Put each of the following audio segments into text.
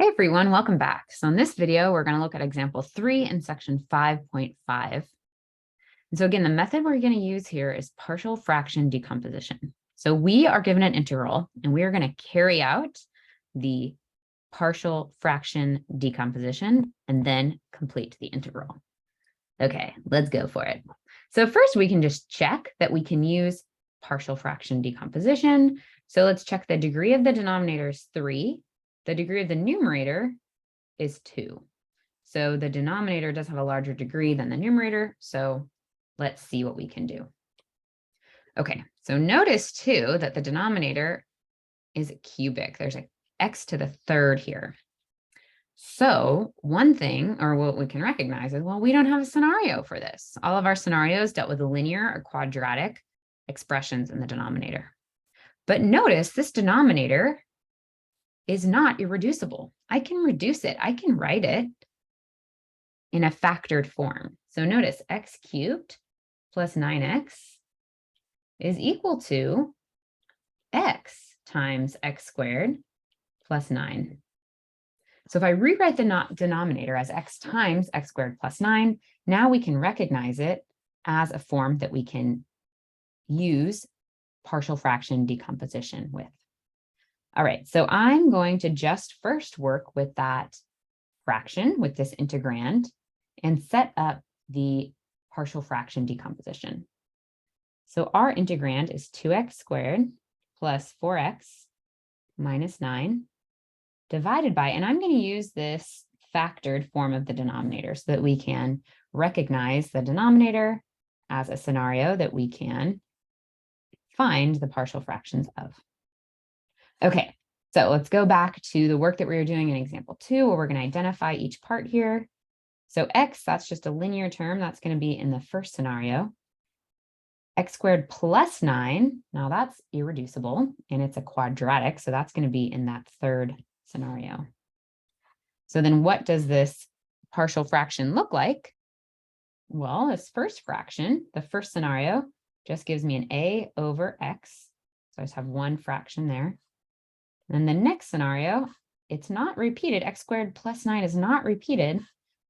Hey everyone, welcome back. So in this video, we're going to look at example 3 in section 5.5. And so again, the method we're going to use here is partial fraction decomposition. So we are given an integral and we are going to carry out the partial fraction decomposition and then complete the integral. Okay, let's go for it. So first we can just check that we can use partial fraction decomposition. So let's check the degree of the denominator is 3. The degree of the numerator is 2. So the denominator does have a larger degree than the numerator. So let's see what we can do. Okay, so notice too that the denominator is cubic. There's an x to the third here. So one thing, or what we can recognize is, well, we don't have a scenario for this. All of our scenarios dealt with linear or quadratic expressions in the denominator. But notice this denominator is not irreducible. I can reduce it. I can write it in a factored form. So notice x cubed plus 9x is equal to x times x squared plus 9. So if I rewrite the denominator as x times x squared plus 9, now we can recognize it as a form that we can use partial fraction decomposition with. All right, so I'm going to just first work with that fraction, with this integrand, and set up the partial fraction decomposition. So our integrand is 2x squared plus 4x minus 9 divided by, and I'm going to use this factored form of the denominator so that we can recognize the denominator as a scenario that we can find the partial fractions of. Okay, so let's go back to the work that we were doing in example 2, where we're going to identify each part here. So x, that's just a linear term. That's going to be in the first scenario. X squared plus 9, now that's irreducible, and it's a quadratic, so that's going to be in that third scenario. So then what does this partial fraction look like? Well, this first fraction, the first scenario, just gives me an a over x. So I just have one fraction there. And the next scenario, it's not repeated. X squared plus 9 is not repeated,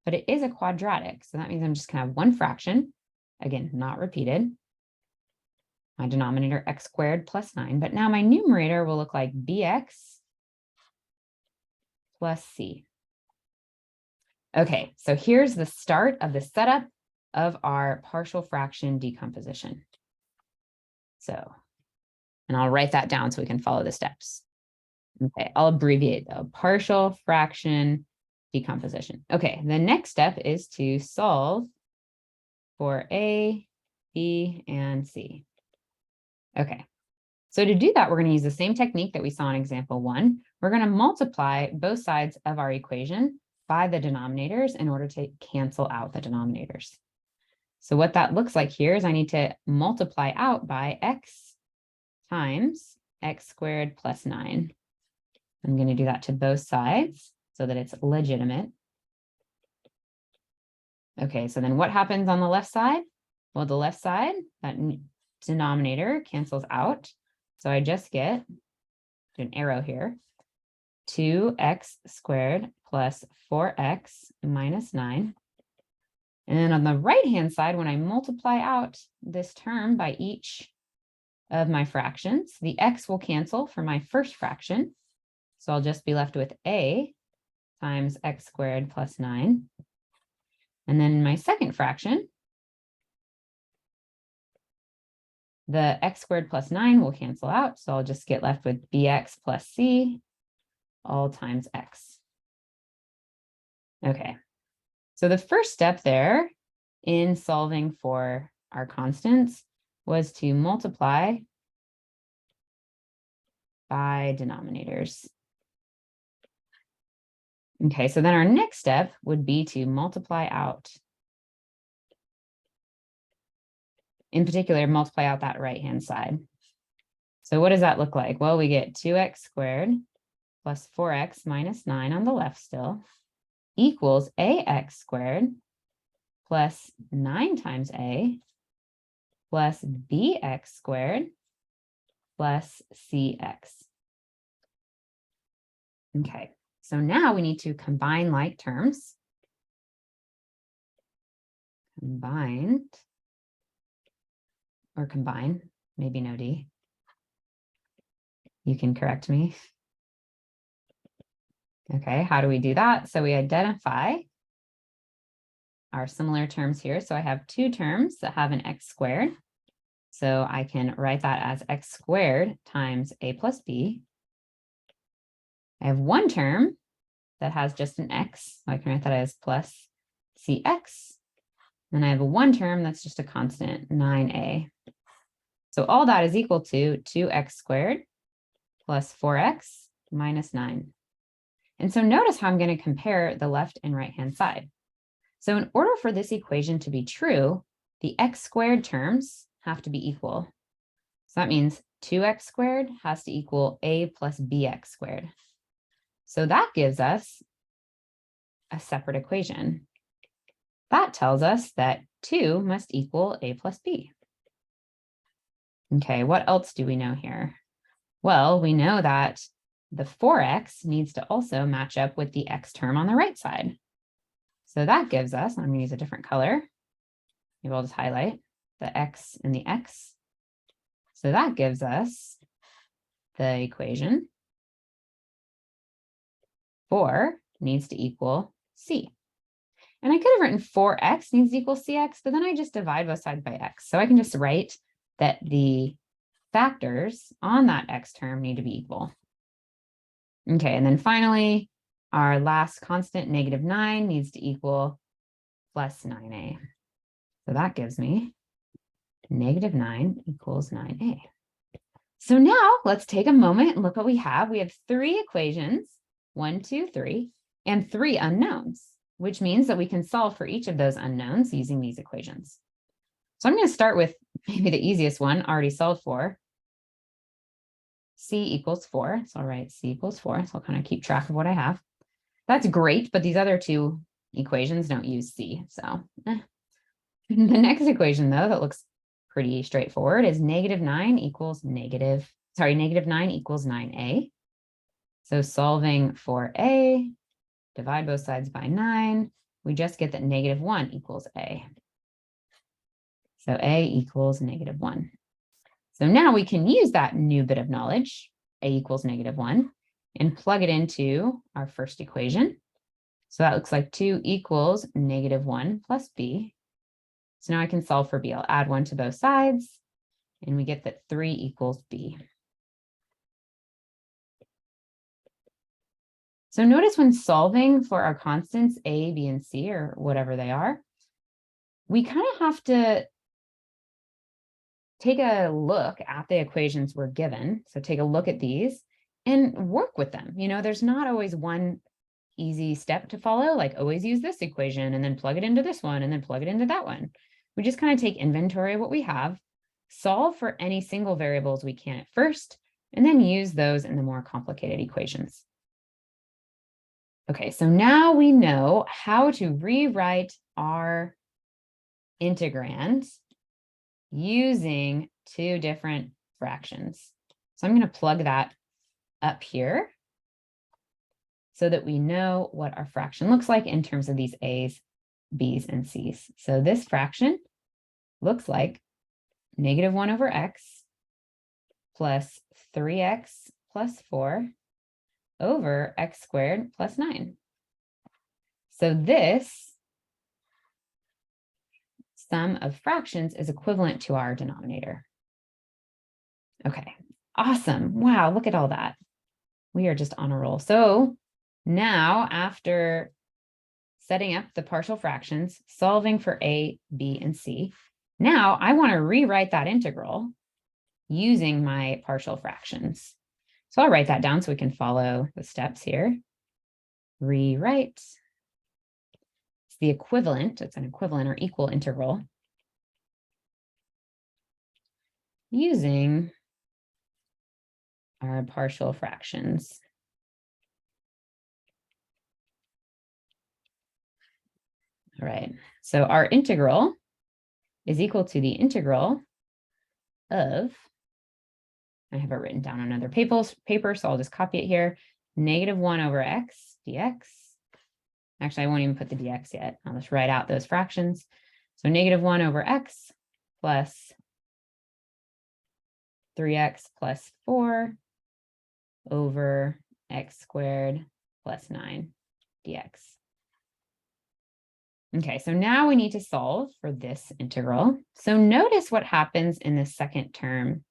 but it is a quadratic. So that means I'm just going to have one fraction. Again, not repeated. My denominator, x squared plus 9. But now my numerator will look like bx plus c. Okay, so here's the start of the setup of our partial fraction decomposition. So, and I'll write that down so we can follow the steps. Okay, I'll abbreviate though. Partial fraction decomposition. Okay, the next step is to solve for A, B, and C. Okay, so to do that, we're going to use the same technique that we saw in example 1. We're going to multiply both sides of our equation by the denominators in order to cancel out the denominators. So what that looks like here is I need to multiply out by x times x squared plus 9. I'm going to do that to both sides so that it's legitimate. Okay, so then what happens on the left side? Well, the left side, that denominator cancels out. So I just get an arrow here, 2x squared plus 4x minus 9. And then on the right-hand side, when I multiply out this term by each of my fractions, the x will cancel for my first fraction. So I'll just be left with a times x squared plus 9. And then in my second fraction, the x squared plus 9 will cancel out. So I'll just get left with bx plus c all times x. Okay, so the first step there in solving for our constants was to multiply by denominators. Okay, so then our next step would be to multiply out. In particular, multiply out that right-hand side. So what does that look like? Well, we get 2x squared plus 4x minus 9 on the left still equals ax squared plus 9 times a plus bx squared plus cx. Okay, So now we need to combine like terms. Combined, or combine, maybe no D. You can correct me. Okay, how do we do that? So we identify our similar terms here. So I have two terms that have an x squared. So I can write that as x squared times a plus b. I have one term that has just an x. So I can write that as plus cx. Then I have a one term that's just a constant, 9a. So all that is equal to 2x squared plus 4x minus 9. And so notice how I'm going to compare the left and right-hand side. So in order for this equation to be true, the x squared terms have to be equal. So that means 2x squared has to equal a plus bx squared. So that gives us a separate equation. That tells us that 2 must equal a plus b. Okay, what else do we know here? Well, we know that the 4x needs to also match up with the x term on the right side. So that gives us, I'm going to use a different color. Maybe I'll just highlight the x and the x. So that gives us the equation 4 needs to equal c. And I could have written 4x needs to equal cx, but then I just divide both sides by x. So I can just write that the factors on that x term need to be equal. Okay, and then finally, our last constant, -9, needs to equal plus 9a. So that gives me -9 equals 9a. So now let's take a moment and look what we have. We have 3 equations, 1, 2, 3, and 3 unknowns, which means that we can solve for each of those unknowns using these equations. So I'm going to start with maybe the easiest one, already solved for. C equals 4. So I'll write C equals 4. So I'll kind of keep track of what I have. That's great, but these other 2 equations don't use C. So The next equation, though, that looks pretty straightforward is -9 equals -9 equals 9a. So solving for a, divide both sides by 9, we just get that -1 equals a. So a equals -1. So now we can use that new bit of knowledge, a equals -1, and plug it into our first equation. So that looks like 2 equals -1 plus b. So now I can solve for b. I'll add 1 to both sides, and we get that 3 equals b. So notice when solving for our constants a, b, and c, or whatever they are, we kind of have to take a look at the equations we're given. So take a look at these and work with them. You know, there's not always one easy step to follow, like always use this equation and then plug it into this one and then plug it into that one. We just kind of take inventory of what we have, solve for any single variables we can at first, and then use those in the more complicated equations. Okay, so now we know how to rewrite our integrands using 2 different fractions. So I'm going to plug that up here so that we know what our fraction looks like in terms of these a's, b's, and c's. So this fraction looks like -1 over x plus 3x plus 4 over x squared plus 9. So this sum of fractions is equivalent to our denominator. Okay, awesome. Wow, look at all that. We are just on a roll. So now, after setting up the partial fractions, solving for a, b, and c, now I want to rewrite that integral using my partial fractions. So I'll write that down so we can follow the steps here. Rewrite. It's the equivalent, it's an equivalent or equal integral using our partial fractions. All right, so our integral is equal to the integral of, I have it written down on another paper, so I'll just copy it here, negative 1 over x dx. Actually, I won't even put the dx yet. I'll just write out those fractions. So negative 1 over x plus 3x plus 4 over x squared plus 9 dx. Okay, so now we need to solve for this integral. So notice what happens in the second term.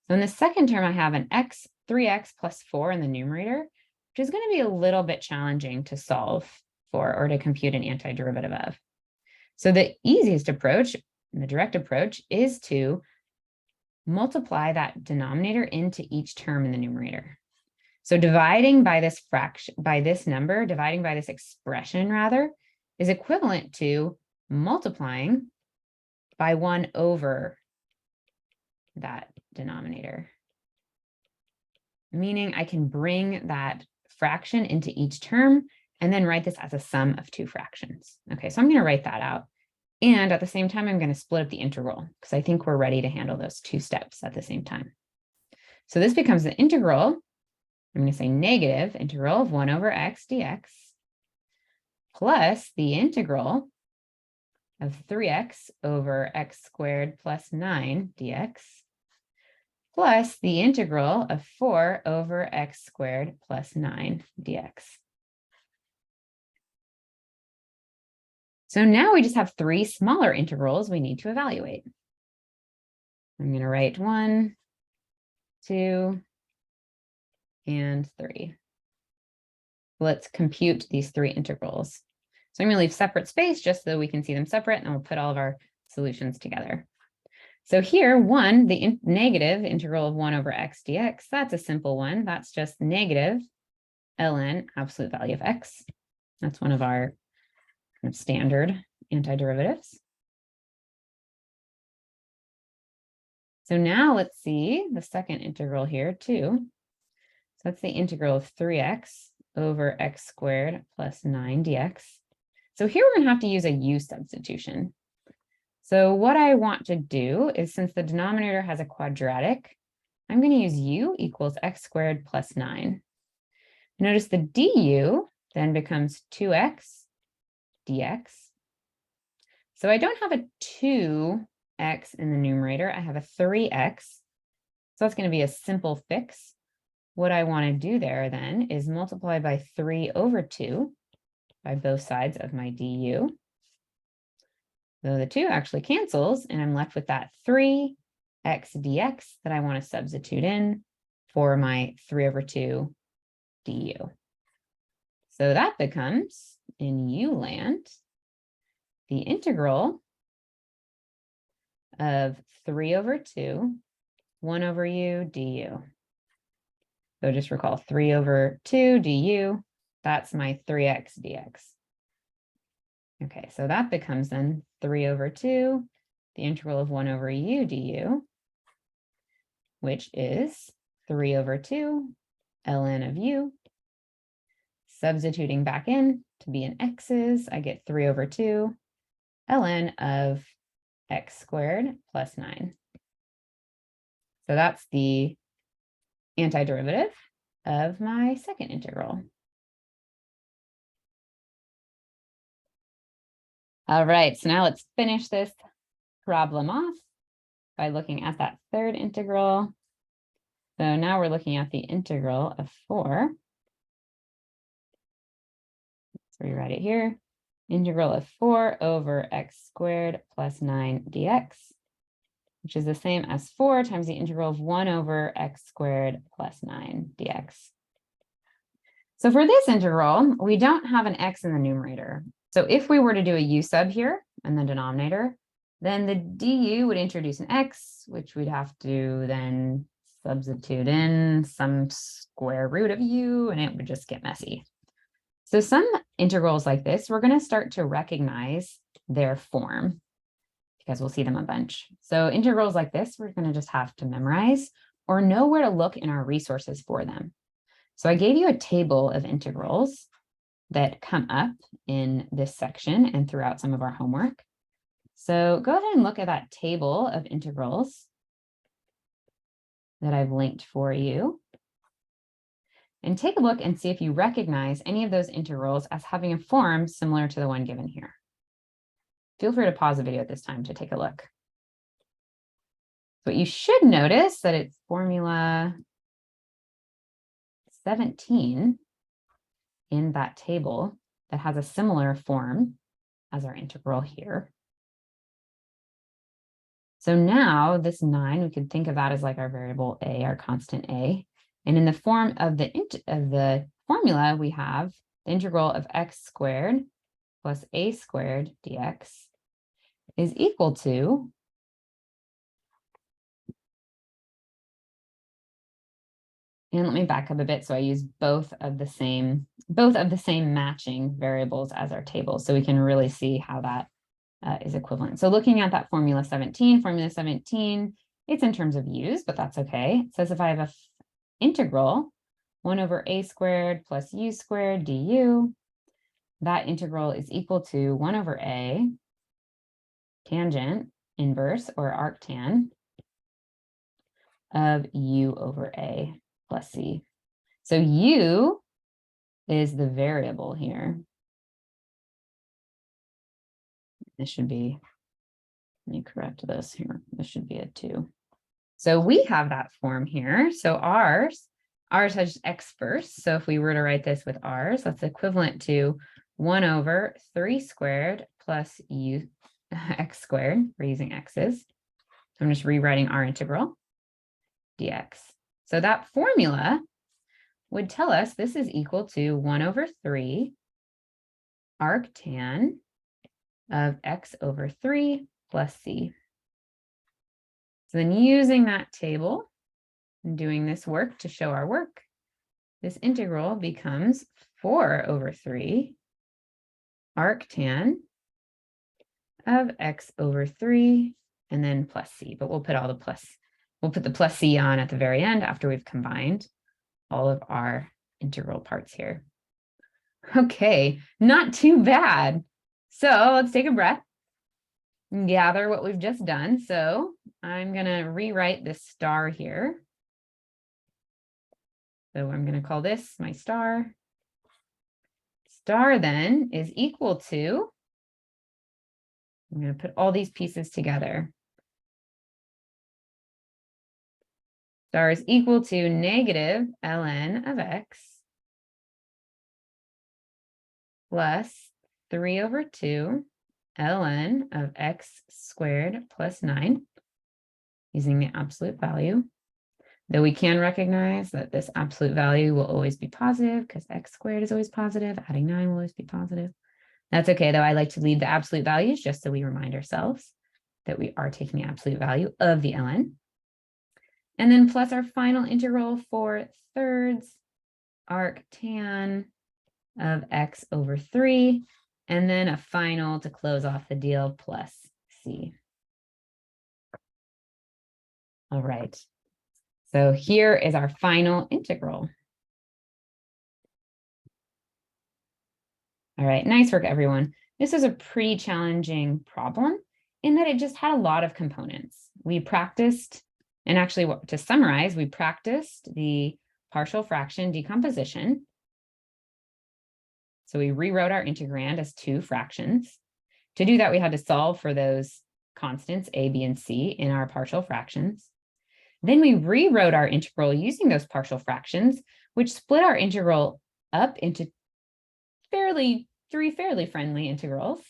So in the second term, I have an 3x plus 4 in the numerator, which is going to be a little bit challenging to solve for or to compute an antiderivative of. So the easiest approach, the direct approach, is to multiply that denominator into each term in the numerator. So dividing by this fraction, by this number, dividing by this expression rather, is equivalent to multiplying by 1 over that denominator. Meaning I can bring that fraction into each term and then write this as a sum of two fractions. Okay, so I'm going to write that out. And at the same time, I'm going to split up the integral because I think we're ready to handle those two steps at the same time. So this becomes the integral. I'm going to say negative integral of 1 over x dx plus the integral of 3x over x squared plus 9 dx plus the integral of 4 over x squared plus 9 dx. So now we just have three smaller integrals we need to evaluate. I'm going to write 1, 2, and 3. Let's compute these three integrals. So I'm going to leave separate space just so we can see them separate, and we'll put all of our solutions together. So here, 1, the negative integral of 1 over x dx, that's a simple one. That's just negative ln absolute value of x. That's one of our kind of standard antiderivatives. So now let's see the second integral here too. So that's the integral of 3x over x squared plus 9 dx. So here we're going to have to use a u substitution. So what I want to do is, since the denominator has a quadratic, I'm going to use u equals x squared plus 9. Notice the du then becomes 2x dx. So I don't have a 2x in the numerator. I have a 3x. So that's going to be a simple fix. What I want to do there then is multiply by 3 over 2 by both sides of my du. So the 2 actually cancels, and I'm left with that 3x dx that I want to substitute in for my 3 over 2 du. So that becomes, in u land, the integral of 3 over 2, 1 over u du. So just recall 3 over 2 du, that's my 3x dx. Okay, so that becomes then 3 over 2, the integral of 1 over u du, which is 3 over 2 ln of u. Substituting back in to be in x's, I get 3 over 2 ln of x squared plus 9. So that's the antiderivative of my second integral. All right, so now let's finish this problem off by looking at that third integral. So now we're looking at the integral of 4. So we write it here. Integral of 4 over x squared plus 9 dx, which is the same as 4 times the integral of 1 over x squared plus 9 dx. So for this integral, we don't have an x in the numerator. So if we were to do a u sub here in the denominator, then the du would introduce an x, which we'd have to then substitute in some square root of u, and it would just get messy. So some integrals like this, we're going to start to recognize their form because we'll see them a bunch. So integrals like this, we're going to just have to memorize or know where to look in our resources for them. So I gave you a table of integrals that come up in this section and throughout some of our homework. So go ahead and look at that table of integrals that I've linked for you. and take a look and see if you recognize any of those integrals as having a form similar to the one given here. Feel free to pause the video at this time to take a look. But you should notice that it's formula 17 in that table that has a similar form as our integral here. So now this 9, we could think of that as like our variable a, our constant a. And in the form of the formula, we have the integral of x squared plus a squared dx is equal to and let me back up a bit. So I use both of the same matching variables as our table, so we can really see how that is equivalent. So looking at that formula 17, it's in terms of u's, but that's okay. It says if I have a integral 1 over a squared plus u squared du, that integral is equal to 1 over a tangent inverse or arctan of u over a plus c. So u is the variable here. This should be, let me correct this here. This should be a 2. So we have that form here. So ours has x first. So if we were to write this with ours, that's equivalent to 1 over 3 squared plus u x squared. We're using x's. So I'm just rewriting our integral dx. So that formula would tell us this is equal to 1 over 3 arctan of x over 3 plus c. So then using that table and doing this work to show our work, this integral becomes 4 over 3 arctan of x over 3 and then plus c. But we'll put the plus c on at the very end after we've combined all of our integral parts here. Okay, not too bad. So let's take a breath and gather what we've just done. So I'm going to rewrite this star here. So I'm going to call this my star. Star then is equal to, I'm going to put all these pieces together. Star is equal to negative ln of x plus 3 over 2 ln of x squared plus 9 using the absolute value. Though we can recognize that this absolute value will always be positive because x squared is always positive, adding 9 will always be positive. That's okay, though. I like to leave the absolute values just so we remind ourselves that we are taking the absolute value of the ln. And then plus our final integral for thirds, arctan of x over 3, and then a final to close off the deal plus c. All right. So here is our final integral. All right, nice work, everyone. This is a pretty challenging problem in that it just had a lot of components. We practiced, and actually to summarize, we practiced the partial fraction decomposition. So we rewrote our integrand as 2 fractions. To do that, we had to solve for those constants, a, b, and c in our partial fractions. Then we rewrote our integral using those partial fractions, which split our integral up into 3 fairly friendly integrals.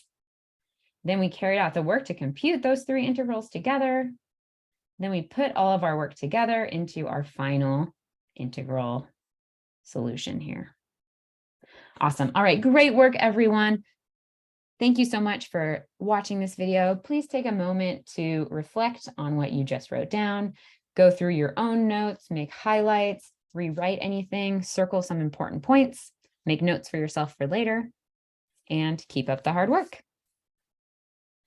Then we carried out the work to compute those 3 integrals together. Then we put all of our work together into our final integral solution here. Awesome. All right, great work, everyone. Thank you so much for watching this video. Please take a moment to reflect on what you just wrote down. Go through your own notes, make highlights, rewrite anything, circle some important points, make notes for yourself for later, and keep up the hard work.